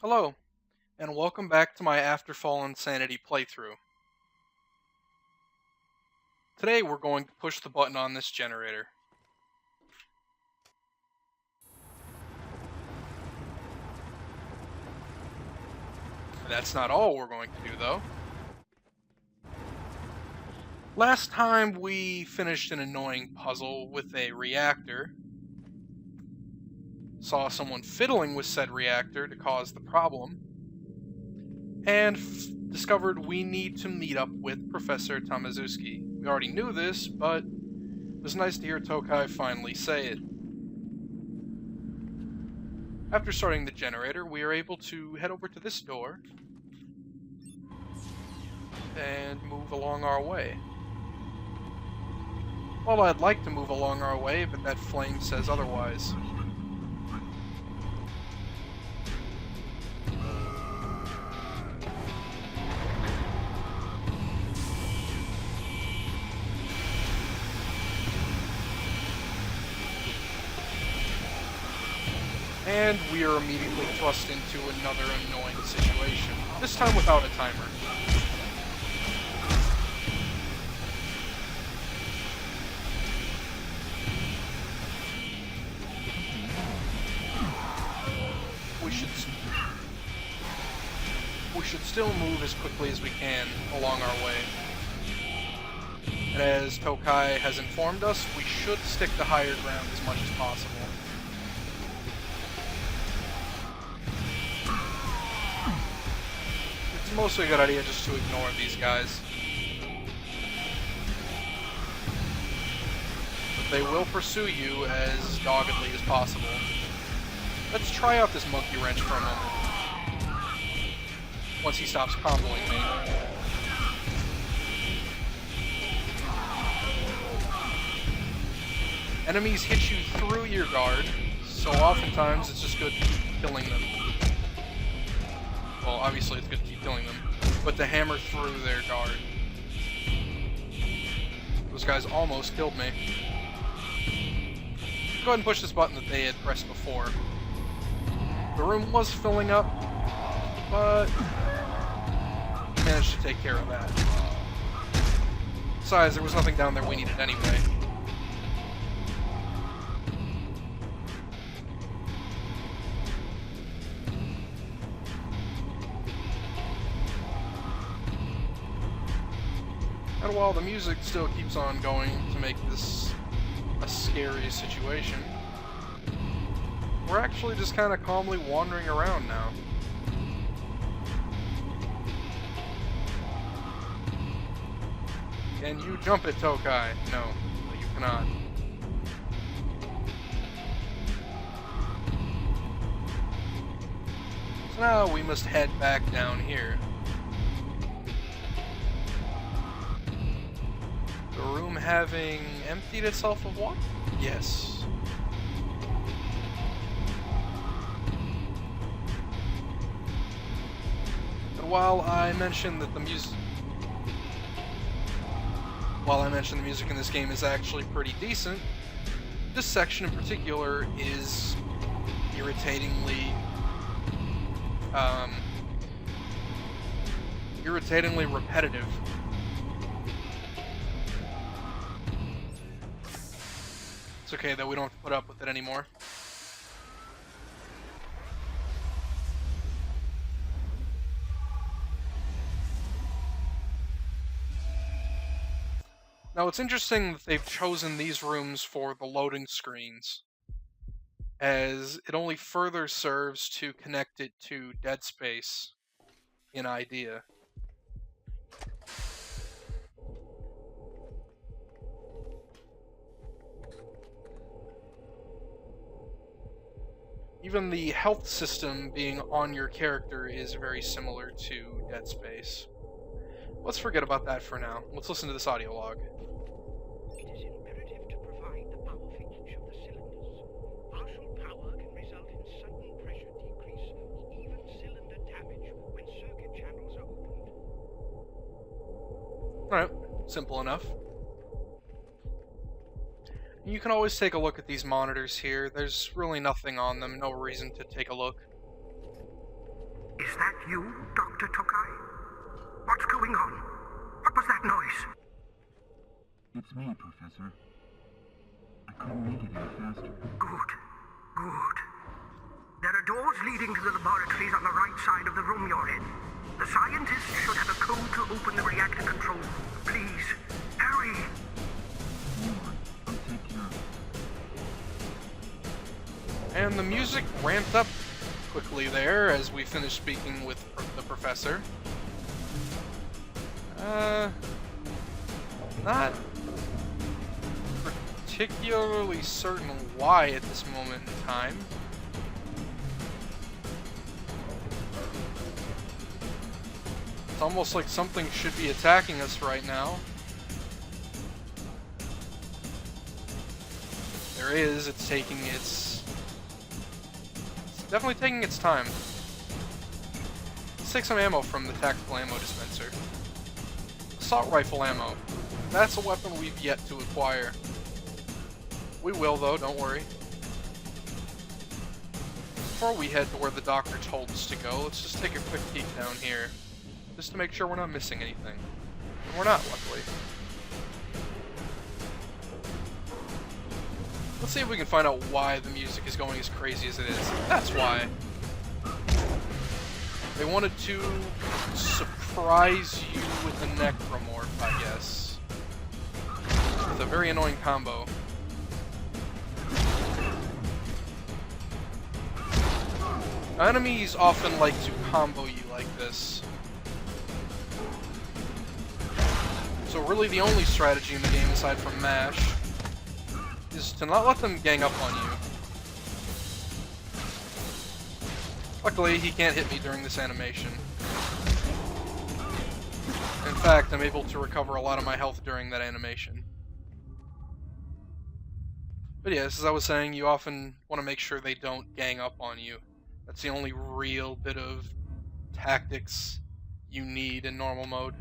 Hello, and welcome back to my Afterfall Insanity playthrough. Today we're going to push the button on this generator. That's not all we're going to do, though. Last time we finished an annoying puzzle with a reactor, saw someone fiddling with said reactor to cause the problem, and discovered we need to meet up with Professor Tamazuski. We already knew this, but it was nice to hear Tokaj finally say it. After starting the generator, we are able to head over to this door and move along our way. Well, I'd like to move along our way, but that flame says otherwise. And we are immediately thrust into another annoying situation, this time without a timer. We should still move as quickly as we can along our way. And as Tokaj has informed us, we should stick to higher ground as much as possible. It's mostly a good idea just to ignore these guys. But they will pursue you as doggedly as possible. Let's try out this monkey wrench for a moment. Once he stops comboing me. Enemies hit you through your guard, so oftentimes it's just good to keep killing them. Well, obviously it's good to keep killing them, but to hammer through their guard. Those guys almost killed me. Go ahead and push this button that they had pressed before. The room was filling up, but managed to take care of that. Besides, there was nothing down there we needed anyway. And while the music still keeps on going to make this a scary situation, we're actually just kind of calmly wandering around now. Can you jump it, Tokaj? No, you cannot. So now we must head back down here. The room having emptied itself of water? Yes. And while I mentioned the music in this game is actually pretty decent, this section in particular is irritatingly repetitive. It's okay though, we don't have to put up with it anymore. Now it's interesting that they've chosen these rooms for the loading screens, as it only further serves to connect it to Dead Space in idea. Even the health system being on your character is very similar to Dead Space. Let's forget about that for now. Let's listen to this audio log. It is imperative to provide the power for each of the cylinders. Partial power can result in sudden pressure decrease or even cylinder damage when circuit channels are opened. Alright, simple enough. You can always take a look at these monitors here. There's really nothing on them, no reason to take a look. Is that you, Dr. Tokaj? What's going on? What was that noise? It's me, Professor. I couldn't make it any faster. Good. Good. There are doors leading to the laboratories on the right side of the room you're in. The scientists should have a code to open the reactor control room. Please, hurry. Come on, I'll take care of it. And the music ramped up quickly there as we finished speaking with the professor. Not particularly certain why at this moment in time. It's almost like something should be attacking us right now. There is, it's definitely taking its time. Let's take some ammo from the tactical ammo dispenser. Assault rifle ammo. That's a weapon we've yet to acquire. We will though, don't worry. Before we head to where the doctor told us to go, let's just take a quick peek down here. Just to make sure we're not missing anything. And we're not, luckily. Let's see if we can find out why the music is going as crazy as it is. That's why. They wanted to surprise you with the necromorph, I guess. It's a very annoying combo. Enemies often like to combo you like this. So really the only strategy in the game, aside from MASH, is to not let them gang up on you. Luckily, he can't hit me during this animation. In fact, I'm able to recover a lot of my health during that animation. But yes, as I was saying, you often want to make sure they don't gang up on you. That's the only real bit of tactics you need in normal mode.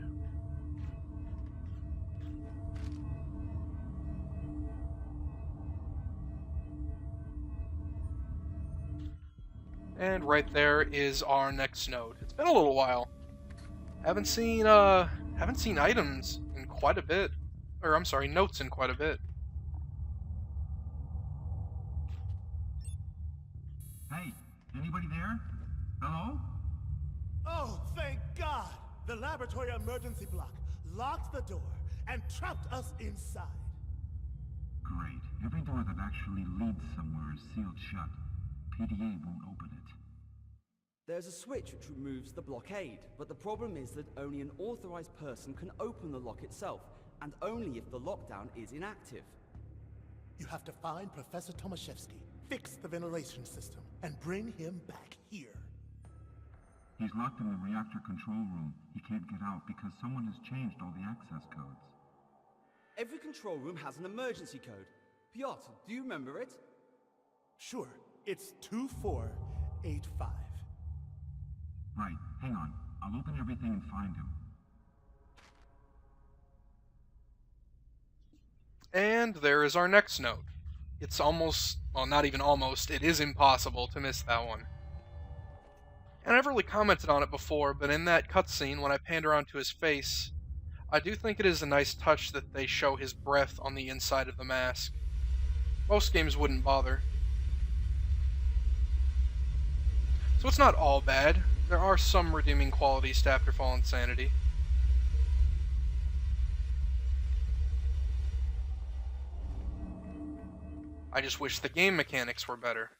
And right there is our next node. It's been a little while. Haven't seen items in quite a bit. Or I'm sorry, notes in quite a bit. Hey, anybody there? Hello? Oh, thank God! The laboratory emergency block locked the door and trapped us inside. Great. Every door that actually leads somewhere is sealed shut. PDA won't open it. There's a switch which removes the blockade, but the problem is that only an authorized person can open the lock itself, and only if the lockdown is inactive. You have to find Professor Tomaszewski, fix the ventilation system, and bring him back here. He's locked in the reactor control room. He can't get out because someone has changed all the access codes. Every control room has an emergency code. Piotr, do you remember it? Sure, it's 2485. Right, hang on. I'll open everything and find him. And there is our next node. It's almost, well, not even almost, it is impossible to miss that one. And I never really commented on it before, but in that cutscene, when I panned around to his face, I do think it is a nice touch that they show his breath on the inside of the mask. Most games wouldn't bother. So it's not all bad. There are some redeeming qualities to Afterfall Insanity. I just wish the game mechanics were better.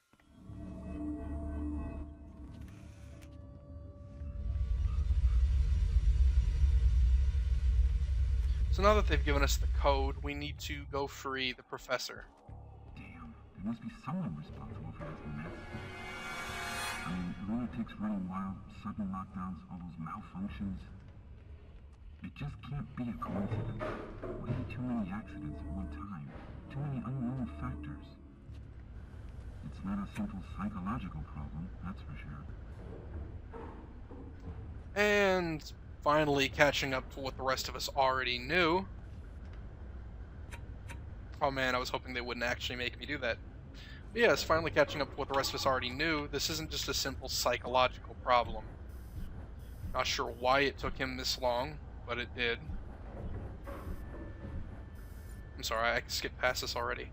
So now that they've given us the code, we need to go free the professor. Damn, there must be someone responsible for this mess. I mean, lunatics running wild, sudden lockdowns, all those malfunctions. It just can't be a coincidence. Way too many accidents at one time. Too many unknown factors. It's not a simple psychological problem, that's for sure. And finally catching up to what the rest of us already knew. Oh man, I was hoping they wouldn't actually make me do that. But yes, finally catching up to what the rest of us already knew. This isn't just a simple psychological problem. Not sure why it took him this long, but it did. I'm sorry, I skipped past this already.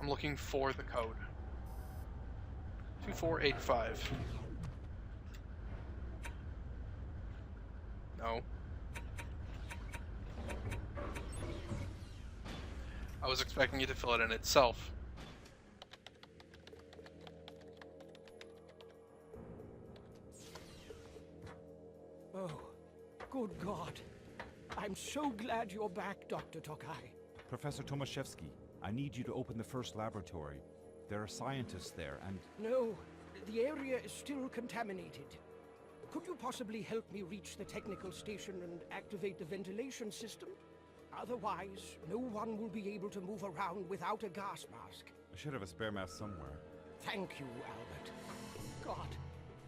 I'm looking for the code. 2485. No. I was expecting it to fill it in itself. Oh, good God. I'm so glad you're back, Dr. Tokaj. Professor Tomaszewski, I need you to open the first laboratory. There are scientists there, and... No, the area is still contaminated. Could you possibly help me reach the technical station and activate the ventilation system? Otherwise, no one will be able to move around without a gas mask. I should have a spare mask somewhere. Thank you, Albert. God,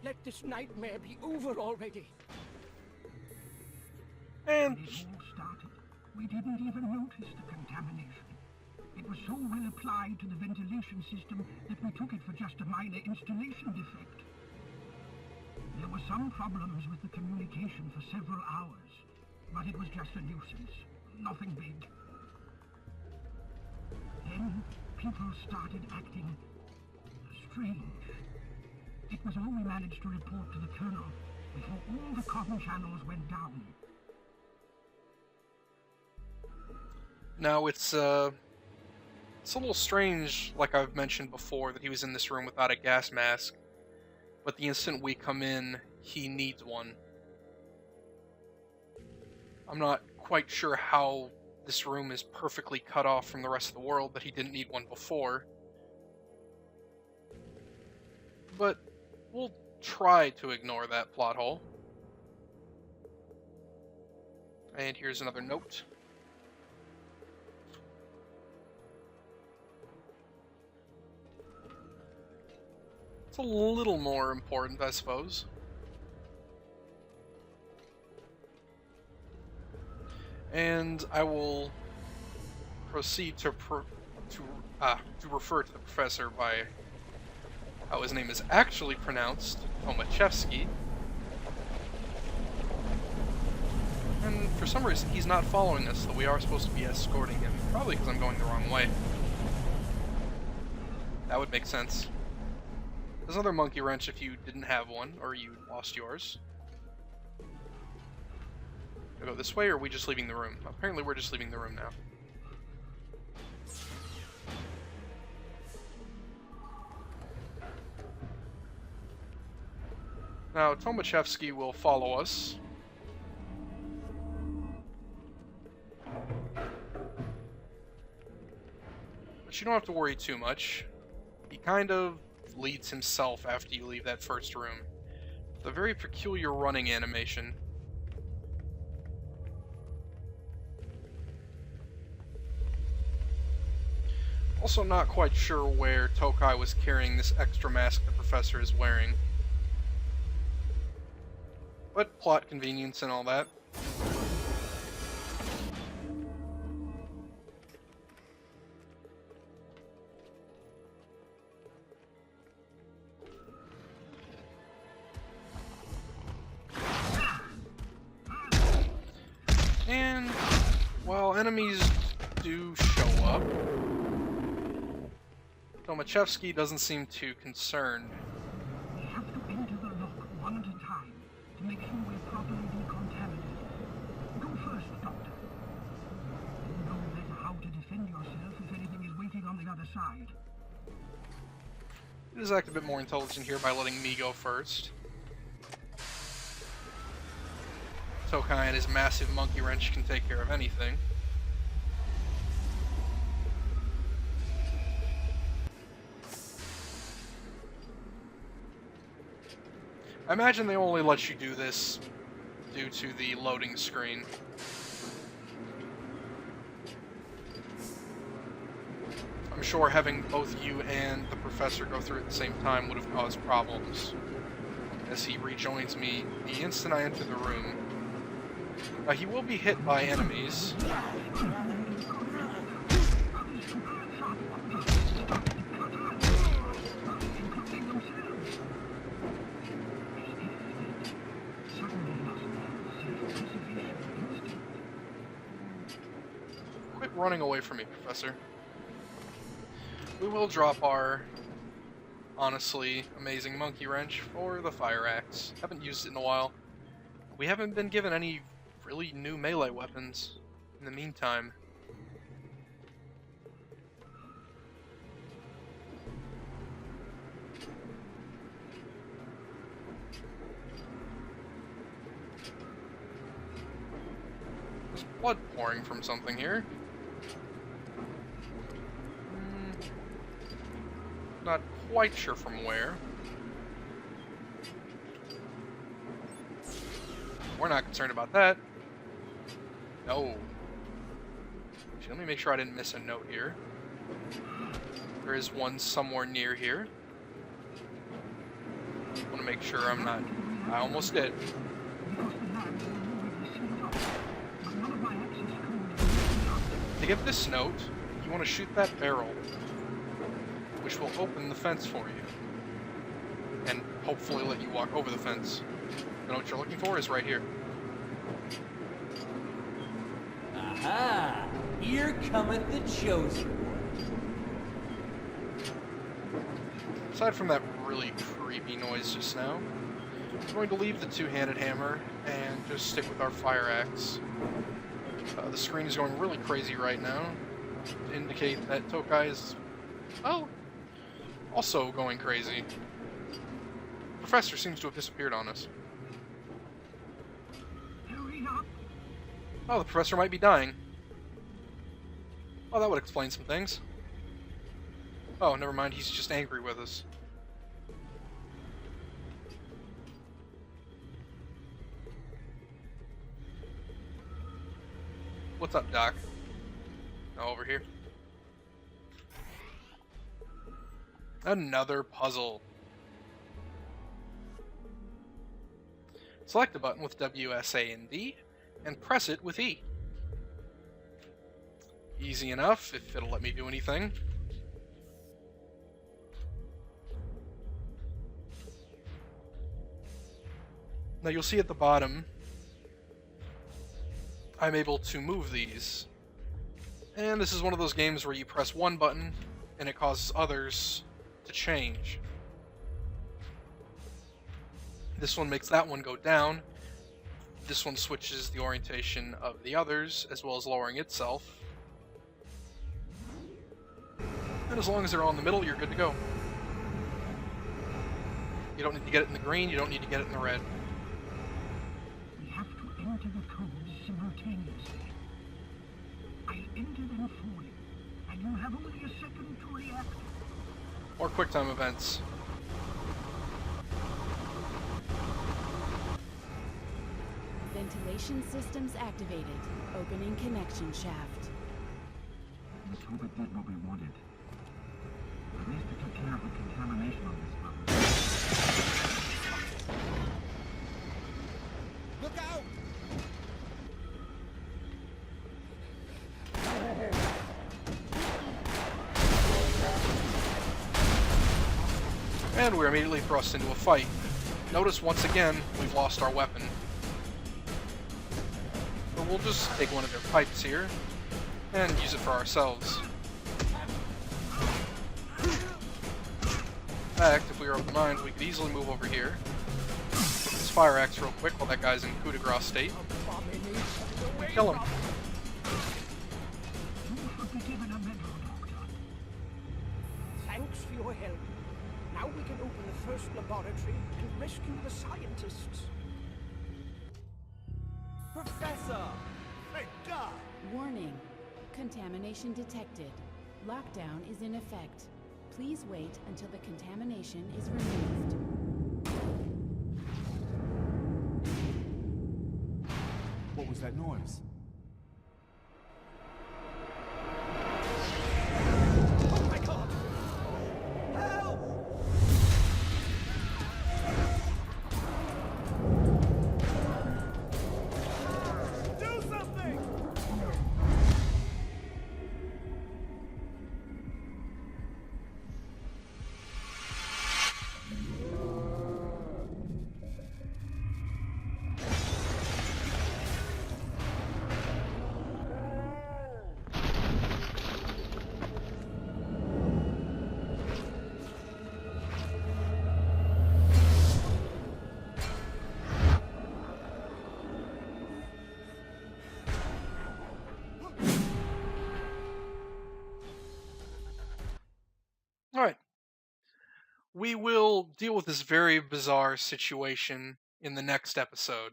let this nightmare be over already. And When it all started, we didn't even notice the contamination. It was so well applied to the ventilation system that we took it for just a minor installation defect. There were some problems with the communication for several hours, but it was just a nuisance. Nothing big. Then people started acting strange. It was all we managed to report to the Colonel before all the comm channels went down. now it's a little strange, like I've mentioned before, that he was in this room without a gas mask, but the instant we come in, he needs one. I'm not quite sure how this room is perfectly cut off from the rest of the world that he didn't need one before. But we'll try to ignore that plot hole. And here's another note. It's a little more important, I suppose. And I will proceed to refer to the professor by how his name is actually pronounced, Tomaszewski. And for some reason, he's not following us, though we are supposed to be escorting him. Probably because I'm going the wrong way. That would make sense. There's another monkey wrench if you didn't have one, or you lost yours. Do I go this way, or are we just leaving the room? Apparently we're just leaving the room now. Now, Tomaszewski will follow us. But you don't have to worry too much. He kind of leads himself after you leave that first room. With a very peculiar running animation. Also not quite sure where Tokaj was carrying this extra mask the professor is wearing. But plot convenience and all that. And while enemies do show up, Tomaszewski doesn't seem too concerned. We have to enter the lock one at a time to make sure we're properly decontaminated. Go first, Doctor. You know better how to defend yourself if anything is waiting on the other side. He does act a bit more intelligent here by letting me go first. Tokaj and his massive monkey wrench can take care of anything. I imagine they only let you do this due to the loading screen. I'm sure having both you and the professor go through at the same time would have caused problems, as he rejoins me the instant I enter the room. He will be hit by enemies. Quit running away from me, Professor. We will drop our, honestly, amazing monkey wrench for the fire axe. Haven't used it in a while. We haven't been given any really new melee weapons in the meantime. There's blood pouring from something here. Not quite sure from where. We're not concerned about that. No. Actually, let me make sure I didn't miss a note here. There is one somewhere near here. I want to make sure I'm not... I almost did. To get this note, you want to shoot that barrel, which will open the fence for you, and hopefully let you walk over the fence. The note you're looking for is right here. Aha! Here cometh the chosen one. Aside from that really creepy noise just now, I'm going to leave the two-handed hammer and just stick with our fire axe. The screen is going really crazy right now to indicate that Tokaj is, well, also going crazy. The Professor seems to have disappeared on us. Hurry up. Oh, the Professor might be dying. Oh, that would explain some things. Oh, never mind, he's just angry with us. What's up, Doc? Oh, over here. Another puzzle. Select a button with W, S, A, and D, and press it with E. Easy enough, if it'll let me do anything. Now you'll see at the bottom, I'm able to move these. And this is one of those games where you press one button, and it causes others to change. This one makes that one go down. This one switches the orientation of the others, as well as lowering itself. And as long as they're all in the middle, you're good to go. You don't need to get it in the green, you don't need to get it in the red. We have to enter the codes simultaneously. I'll enter them for you, and you have only a second to react. Or QuickTime events. Ventilation systems activated. Opening connection shaft. Let's hope it did what we wanted. At least it took care of the contamination on this level. Look out! And we're immediately thrust into a fight. Notice once again, we've lost our weapon. But we'll just take one of their pipes here, and use it for ourselves. In fact, if we were of the mind, we could easily move over here. This fire axe real quick while that guy's in coup de grace state. And kill him. Thanks for your help. Now we can open the first laboratory and rescue the scientists. Professor! Thank God! Warning. Contamination detected. Lockdown is in effect. Please wait until the contamination is removed. What was that noise? Oh my God! Help! Do something! We will deal with this very bizarre situation in the next episode.